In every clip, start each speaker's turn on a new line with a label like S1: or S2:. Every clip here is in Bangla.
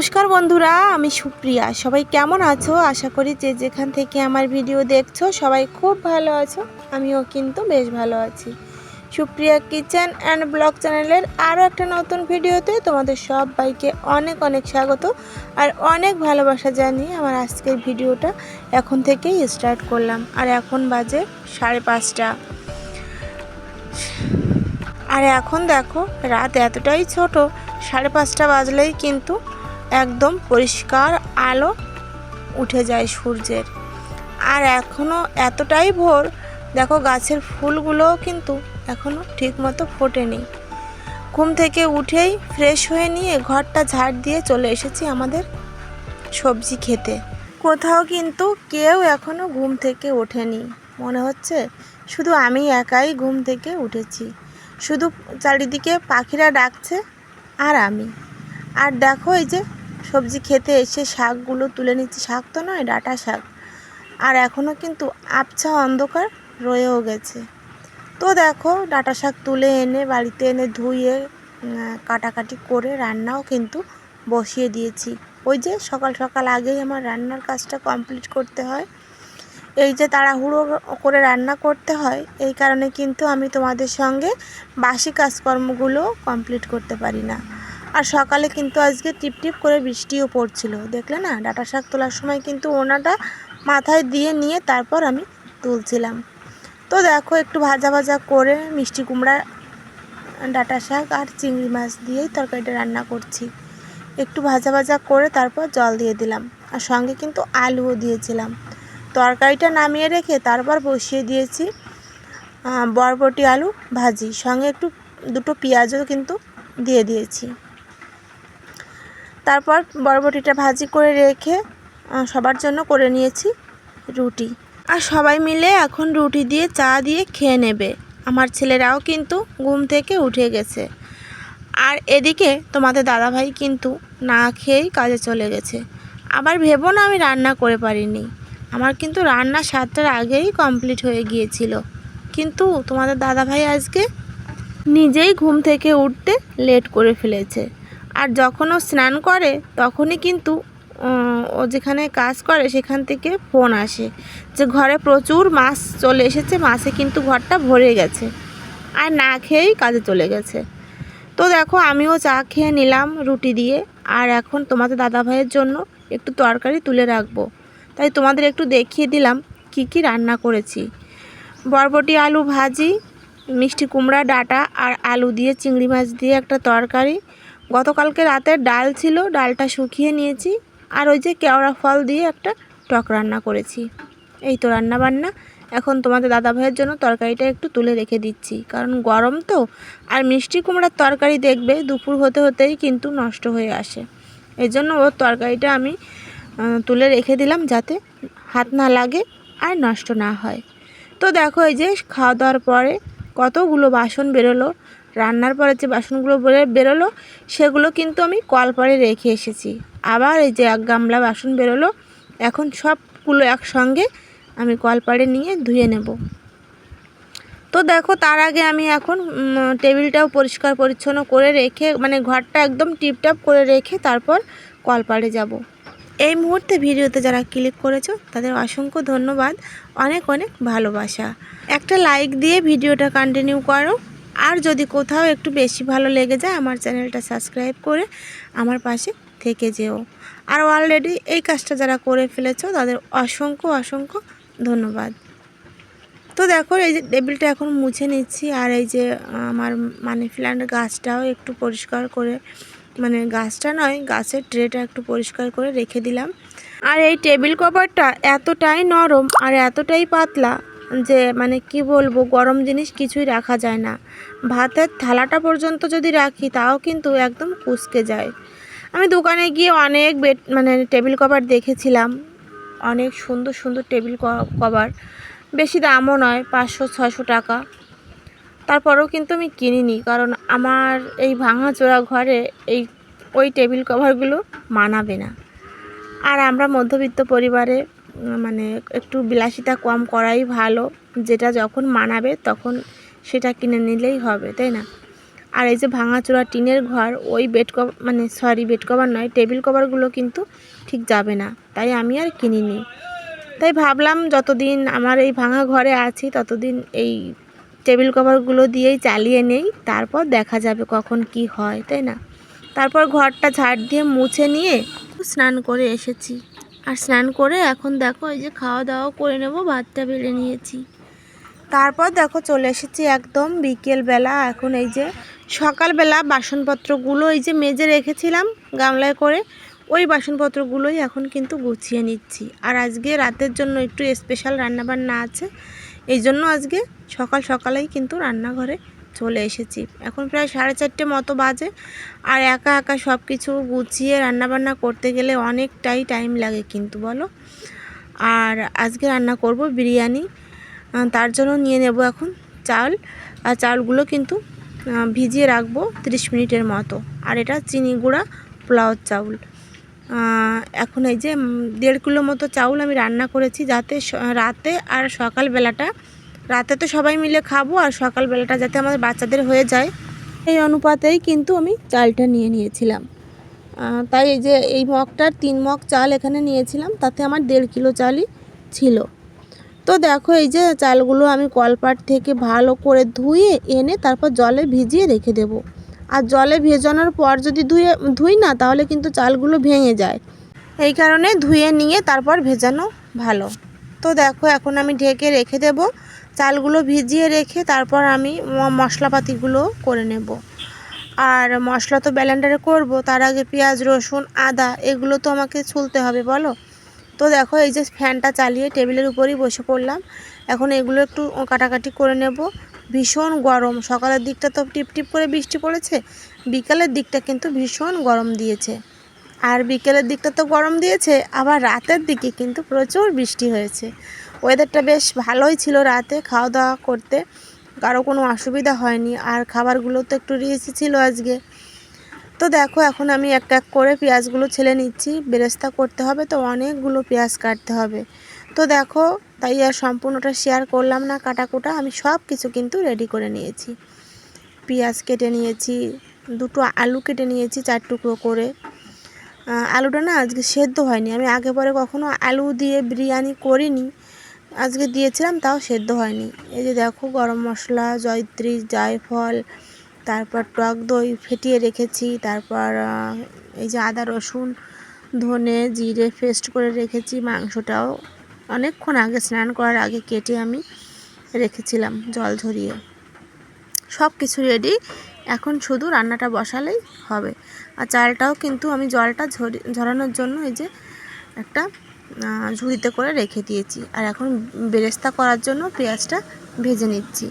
S1: নমস্কার বন্ধুরা, আমি সুপ্রিয়া। সবাই কেমন আছো? আশা করি যে যেখান থেকে আমার ভিডিও দেখছো সবাই খুব ভালো আছো। আমিও কিন্তু বেশ ভালো আছি। সুপ্রিয়া কিচেন অ্যান্ড ব্লগ চ্যানেলের আরও একটা নতুন ভিডিওতে তোমাদের সবাইকে অনেক অনেক স্বাগত আর অনেক ভালোবাসা জানিয়ে আমার আজকের ভিডিওটা এখন থেকেই স্টার্ট করলাম। আর এখন বাজে 5:30। আর এখন দেখো রাত এতটাই ছোট, 5:30 বাজলেই কিন্তু একদম পরিষ্কার আলো উঠে যায় সূর্যের। আর এখনও এতটাই ভোর, দেখো গাছের ফুলগুলোও কিন্তু এখনও ঠিকমতো ফোটেনি। ঘুম থেকে উঠেই ফ্রেশ হয়ে নিয়ে ঘরটা ঝাড় দিয়ে চলে এসেছি আমাদের সবজি খেতে। কোথাও কিন্তু কেউ এখনও ঘুম থেকে ওঠেনি, মনে হচ্ছে শুধু আমি একাই ঘুম থেকে উঠেছি। শুধু চারিদিকে পাখিরা ডাকছে আর আমি। আর দেখো এই যে সবজি খেতে এসে শাকগুলো তুলে নিচ্ছি। শাক তো নয়, ডাঁটা শাক। আর এখনও কিন্তু আবছা অন্ধকার রয়েও গেছে। তো দেখো ডাঁটা শাক তুলে এনে বাড়িতে এনে ধুয়ে কাটাকাটি করে রান্নাও কিন্তু বসিয়ে দিয়েছি। ওই যে সকাল সকাল আগেই আমার রান্নার কাজটা কমপ্লিট করতে হয়। এই যে তাড়াহুড়ো করে রান্না করতে হয়, এই কারণে কিন্তু আমি তোমাদের সঙ্গে বাসি কাজকর্মগুলো কমপ্লিট করতে পারি না। আর সকালে কিন্তু আজকে টিপটিপ করে বৃষ্টিও পড়ছিল, দেখলে না? ডাঁটা শাক তোলার সময় কিন্তু ওনাটা মাথায় দিয়ে নিয়ে তারপর আমি তুলছিলাম। তো দেখো একটু ভাজা ভাজা করে মিষ্টি কুমড়া, ডাঁটা শাক আর চিংড়ি মাছ দিয়েই তরকারিটা রান্না করছি। একটু ভাজা ভাজা করে তারপর জল দিয়ে দিলাম, আর সঙ্গে কিন্তু আলুও দিয়েছিলাম। তরকারিটা নামিয়ে রেখে তারপর বসিয়ে দিয়েছি বরবটি আলু ভাজি, সঙ্গে একটু দুটো পেঁয়াজও কিন্তু দিয়ে দিয়েছি। তারপর বরবটিটা ভাজি করে রেখে সবার জন্য করে নিয়েছি রুটি। আর সবাই মিলে এখন রুটি দিয়ে চা দিয়ে খেয়ে নেবে। আমার ছেলেরাও কিন্তু ঘুম থেকে উঠে গেছে। আর এদিকে তোমাদের দাদাভাই কিন্তু না খেয়েই কাজে চলে গেছে। আবার ভেবো না আমি রান্না করে পারিনি, আমার কিন্তু রান্না 7টার আগেই কমপ্লিট হয়ে গিয়েছিল। কিন্তু তোমাদের দাদাভাই আজকে নিজেই ঘুম থেকে উঠতে লেট করে ফেলেছে। আর যখন ও স্নান করে তখনই কিন্তু ও যেখানে কাজ করে সেখান থেকে ফোন আসে যে ঘরে প্রচুর মাছ চলে এসেছে, মাছে কিন্তু ঘরটা ভরে গেছে। আর না খেয়েই কাজে চলে গেছে। তো দেখো আমিও চা খেয়ে নিলাম রুটি দিয়ে। আর এখন তোমাদের দাদাভাইয়ের জন্য একটু তরকারি তুলে রাখবো, তাই তোমাদের একটু দেখিয়ে দিলাম কি কি রান্না করেছি। বরবটি আলু ভাজি, মিষ্টি কুমড়া ডাঁটা আর আলু দিয়ে চিংড়ি মাছ দিয়ে একটা তরকারি। গতকালকে রাতের ডাল ছিল, ডালটা শুকিয়ে নিয়েছি। আর ওই যে কেওড়া ফল দিয়ে একটা টক রান্না করেছি। এই তো রান্না বান্না। এখন তোমাদের দাদাভাইয়ের জন্য তরকারিটা একটু তুলে রেখে দিচ্ছি, কারণ গরম তো। আর মিষ্টি কুমড়ার তরকারি দেখবে দুপুর হতে হতেই কিন্তু নষ্ট হয়ে আসে। এই জন্য ওর তরকারিটা আমি তুলে রেখে দিলাম যাতে হাত না লাগে আর নষ্ট না হয়। তো দেখো এই যে খাওয়া দাওয়ার পরে কতগুলো বাসন বেরোলো। রান্নার পরে যে বাসনগুলো বেরোলো সেগুলো কিন্তু আমি কলপাড়ে রেখে এসেছি। আবার এই যে 1 গামলা বাসন বেরোলো, এখন সবগুলো একসঙ্গে আমি কলপাড়ে নিয়ে ধুয়ে নেব। তো দেখো তার আগে আমি এখন টেবিলটাও পরিষ্কার পরিচ্ছন্ন করে রেখে, মানে ঘরটা একদম টিপটাপ করে রেখে তারপর কলপাড়ে যাব। এই মুহূর্তে ভিডিওতে যারা ক্লিক করেছো তাদের অসংখ্য ধন্যবাদ, অনেক অনেক ভালোবাসা। একটা লাইক দিয়ে ভিডিওটা কন্টিনিউ করো। আর যদি কোথাও একটু বেশি ভালো লেগে যায় আমার চ্যানেলটা সাবস্ক্রাইব করে আমার পাশে থেকে যেও। আর অলরেডি এই কাজটা যারা করে ফেলেছো তাদের অসংখ্য অসংখ্য ধন্যবাদ। তো দেখো এই যে টেবিলটা এখন মুছে নিচ্ছি। আর এই যে আমার মানি প্ল্যান্ট গাছটাও একটু পরিষ্কার করে, মানে গাছটা নয়, গাছের ট্রেটা একটু পরিষ্কার করে রেখে দিলাম। আর এই টেবিল কভারটা এতটাই নরম আর এতটাই পাতলা যে মানে কি বলবো, গরম জিনিস কিছুই রাখা যায় না। ভাতের থালাটা পর্যন্ত যদি রাখি তাও কিন্তু একদম কুঁচকে যায়। আমি দোকানে গিয়ে অনেক টেবিল কভার দেখেছিলাম, অনেক সুন্দর সুন্দর টেবিল কভার, বেশি দামও নয়, 500-600 টাকা। তারপরেও কিন্তু আমি কিনিনি, কারণ আমার এই ভাঙাচোরা ঘরে ওই টেবিল কভারগুলো মানাবে না। আর আমরা মধ্যবিত্ত পরিবারে মানে একটু বিলাসিতা কম করাই ভালো, যেটা যখন মানাবে তখন সেটা কিনে নিলেই হবে, তাই না? আর এই যে ভাঙাচোরা টিনের ঘর, ওই বেড কভার বেড কভার নয়, টেবিল কভারগুলো কিন্তু ঠিক যাবে না, তাই আমি আর কিনিনি। তাই ভাবলাম যতদিন আমার এই ভাঙা ঘরে আছি ততদিন এই টেবিল কভারগুলো দিয়েই চালিয়ে নেই, তারপর দেখা যাবে কখন কি হয়, তাই না। তারপর ঘরটা ঝাড় দিয়ে মুছে নিয়ে স্নান করে এসেছি। আর স্নান করে এখন দেখো এই যে খাওয়া দাওয়া করে নেব, ভাতটা বেড়ে নিয়েছি। তারপর দেখো চলে এসেছি একদম বিকেলবেলা। এখন এই যে সকালবেলা বাসনপত্রগুলো এই যে মেজে রেখেছিলাম গামলায় করে, ওই বাসনপত্রগুলোই এখন কিন্তু গুছিয়ে নিচ্ছি। আর আজকে রাতের জন্য একটু স্পেশাল রান্নাবান্না আছে, এই জন্য আজকে সকাল সকালেই কিন্তু রান্নাঘরে চলে এসেছি। এখন প্রায় 4:30 মতো বাজে। আর একা একা সব কিছু গুছিয়ে রান্নাবান্না করতে গেলে অনেকটাই টাইম লাগে কিন্তু, বলো। আর আজকে রান্না করব বিরিয়ানি, তার জন্য নিয়ে নেব এখন চাল। আর চালগুলো কিন্তু ভিজিয়ে রাখবো 30 মিনিটের মতো। আর এটা চিনি গুঁড়া পোলাও চাউল। এখন এই যে 1.5 কিলো মতো চাউল আমি রান্না করেছি, যাতে রাতে আর সকালবেলাটা, রাতে তো সবাই মিলে খাবো আর সকালবেলাটা যাতে আমাদের বাচ্চাদের হয়ে যায়, এই অনুপাতেই কিন্তু আমি চালটা নিয়ে নিয়েছিলাম। তাই এই যে এই মগটার 3 মগ চাল এখানে নিয়েছিলাম, তাতে আমার 1.5 কিলো চালই ছিল। তো দেখো এই যে চালগুলো আমি কলপাট থেকে ভালো করে ধুয়ে এনে তারপর জলে ভিজিয়ে রেখে দেব। আর জলে ভেজানোর পর যদি ধুই না, তাহলে কিন্তু চালগুলো ভেঙে যায়, এই কারণে ধুয়ে নিয়ে তারপর ভেজানো ভালো। তো দেখো এখন আমি ঢেকে রেখে দেব, চালগুলো ভিজিয়ে রেখে তারপর আমি মশলাপাতিগুলো করে নেব। আর মশলা তো ব্লেন্ডারে করব, তার আগে পেঁয়াজ রসুন আদা এগুলো তো আমাকে ছুলতে হবে, বলো। তো দেখো এই যে ফ্যানটা চালিয়ে টেবিলের উপরেই বসে পড়লাম। এখন এগুলো একটু কাটাকাটি করে নেব। ভীষণ গরম, সকালের দিকটা তো টিপটিপ করে বৃষ্টি পড়েছে, বিকালের দিকটা কিন্তু ভীষণ গরম দিয়েছে। আর বিকেলের দিকটা তো গরম দিয়েছে, আবার রাতের দিকে কিন্তু প্রচুর বৃষ্টি হয়েছে। ওয়েদারটা বেশ ভালোই ছিল রাতে খাওয়া দাওয়া করতে, কারো কোনো অসুবিধা হয়নি। আর খাবারগুলো তো একটু রিচি ছিল আজকে। তো দেখো এখন আমি এক এক করে পেঁয়াজগুলো ছেলে নিচ্ছি, বেরেস্তা করতে হবে তো অনেকগুলো পেঁয়াজ কাটতে হবে। তো দেখো তাই আর সম্পূর্ণটা শেয়ার করলাম না, কাটাকুটা আমি সব কিছু কিন্তু রেডি করে নিয়েছি। পেঁয়াজ কেটে নিয়েছি, 2টো আলু কেটে নিয়েছি 4 টুকরো করে। আলুটা না আজকে সেদ্ধ হয়নি, আমি আগে পরে কখনো আলু দিয়ে বিরিয়ানি করিনি, আজকে দিয়েছিলাম তাও সেদ্ধ হয়নি। এই যে দেখো গরম মশলা, জয়িত্রী, জায়ফল, তারপর টক দই ফেটিয়ে রেখেছি, তারপর এই যে আদা রসুন ধনে জিরে পেস্ট করে রেখেছি। মাংসটাও অনেকক্ষণ আগে স্নান করার আগে কেটে আমি রেখেছিলাম জল ঝরিয়ে। সব কিছু রেডি, এখন শুধু রান্নাটা বসালেই হবে। আর চালটাও কিন্তু আমি জলটা ঝরানোর জন্য এই যে একটা ঝুড়িতে করে রেখে দিয়েছি। আর এখন বেরেস্তা করার জন্য পেঁয়াজটা ভেজে নিচ্ছি।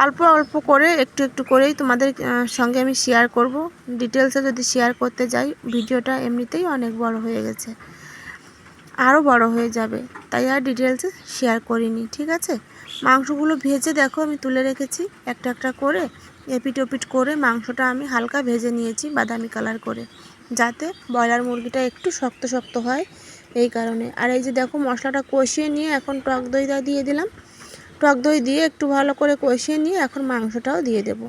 S1: অল্প অল্প করে একটু একটু করেই তোমাদের সঙ্গে আমি শেয়ার করব। ডিটেলসে যদি শেয়ার করতে যাই ভিডিওটা এমনিতেই অনেক বড় হয়ে গেছে, আরও বড় হয়ে যাবে, তাই আর ডিটেলসে শেয়ার করিনি, ঠিক আছে। মাংসগুলো ভেজে দেখো আমি তুলে রেখেছি একটা একটা করে, এপিট ওপিট করে মাংসটা আমি হালকা ভেজে নিয়েছি বাদামি কালার করে, যাতে ব্রয়লার মুরগিটা একটু শক্ত শক্ত হয়, এই কারণে। আর এই যে দেখো মশলাটা কষিয়ে নিয়ে এখন টক দইটা দিয়ে দিলাম। টক দই দিয়ে একটু ভালো করে কষিয়ে নিয়ে এখন মাংসটাও দিয়ে দেব।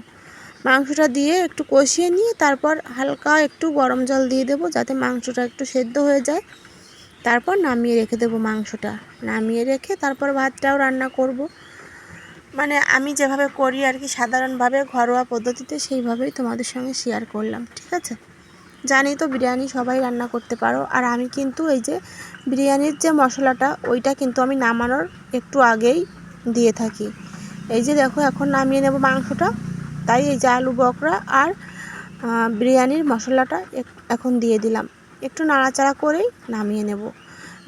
S1: মাংসটা দিয়ে একটু কষিয়ে নিয়ে তারপর হালকা একটু গরম জল দিয়ে দেব, যাতে মাংসটা একটু সেদ্ধ হয়ে যায়। তারপর নামিয়ে রেখে দেবো মাংসটা, নামিয়ে রেখে তারপর ভাতটাও রান্না করব। মানে আমি যেভাবে করি আর কি, সাধারণভাবে ঘরোয়া পদ্ধতিতে, সেইভাবেই তোমাদের সঙ্গে শেয়ার করলাম, ঠিক আছে। জানি তো বিরিয়ানি সবাই রান্না করতে পারো। আর আমি কিন্তু এই যে বিরিয়ানির যে মশলাটা, ওইটা কিন্তু আমি নামানোর একটু আগেই দিয়ে থাকি। এই যে দেখো এখন নামিয়ে নেব মাংসটা, তাই এই যে আলু বকরা আর বিরিয়ানির মশলাটা এখন দিয়ে দিলাম, একটু নাড়াচাড়া করেই নামিয়ে নেব।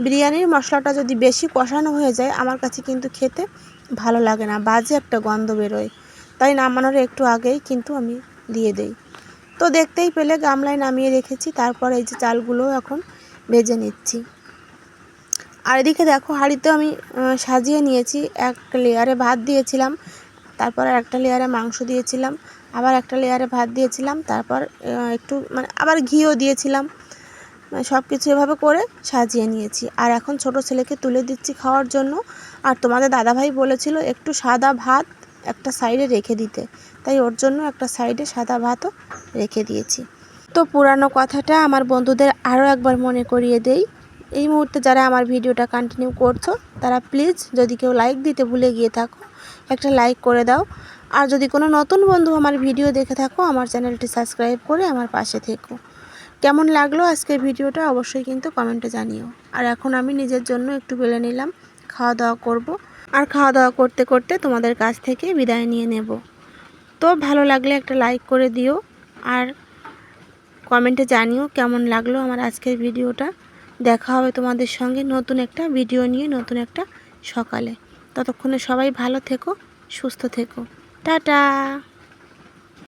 S1: বিরিয়ানির মশলাটা যদি বেশি কষানো হয়ে যায় আমার কাছে কিন্তু খেতে ভালো লাগে না, বাজে একটা গন্ধ বেরোয়, তাই নামানোর একটু আগেই কিন্তু আমি দিয়ে দেই। তো দেখতেই পেলে গামলায় নামিয়ে রেখেছি, তারপর এই যে চালগুলো এখন ভেজে নিচ্ছি। আর এদিকে দেখো হাঁড়িতে আমি সাজিয়ে নিয়েছি, এক লেয়ারে ভাত দিয়েছিলাম, তারপর একটা লেয়ারে মাংস দিয়েছিলাম, আবার একটা লেয়ারে ভাত দিয়েছিলাম, তারপর একটু আবার ঘিও দিয়েছিলাম, সব কিছু এভাবে করে সাজিয়ে নিয়েছি। আর এখন ছোট ছেলেকে তুলে দিচ্ছি খাওয়ার জন্য। আর তোমাদের দাদাভাই বলেছিল একটু সাদা ভাত একটা সাইডে রেখে দিতে, তাই ওর জন্য একটা সাইডে সাদা ভাতও রেখে দিয়েছি। তো পুরানো কথাটা আমার বন্ধুদের আরও একবার মনে করিয়ে দেই। এই মুহূর্তে যারা আমার ভিডিওটা কন্টিনিউ করছো তারা প্লিজ যদি কেউ লাইক দিতে ভুলে গিয়ে থাকো একটা লাইক করে দাও। আর যদি কোনো নতুন বন্ধু আমার ভিডিও দেখে থাকো আমার চ্যানেলটি সাবস্ক্রাইব করে আমার পাশে থেকো। কেমন লাগলো আজকের ভিডিওটা অবশ্যই কিন্তু কমেন্টে জানিও। আর এখন আমি নিজের জন্য একটু বেলে নিলাম, খাওয়া দাওয়া করব। আর খাওয়া দাওয়া করতে করতে তোমাদের কাছ থেকে বিদায় নিয়ে নেব। তো ভালো লাগলে একটা লাইক করে দিও আর কমেন্টে জানিও কেমন লাগলো আমার আজকের ভিডিওটা। দেখা হবে তোমাদের সঙ্গে নতুন একটা ভিডিও নিয়ে নতুন একটা সকালে। ততক্ষণে সবাই ভালো থেকো, সুস্থ থেকো। টাটা।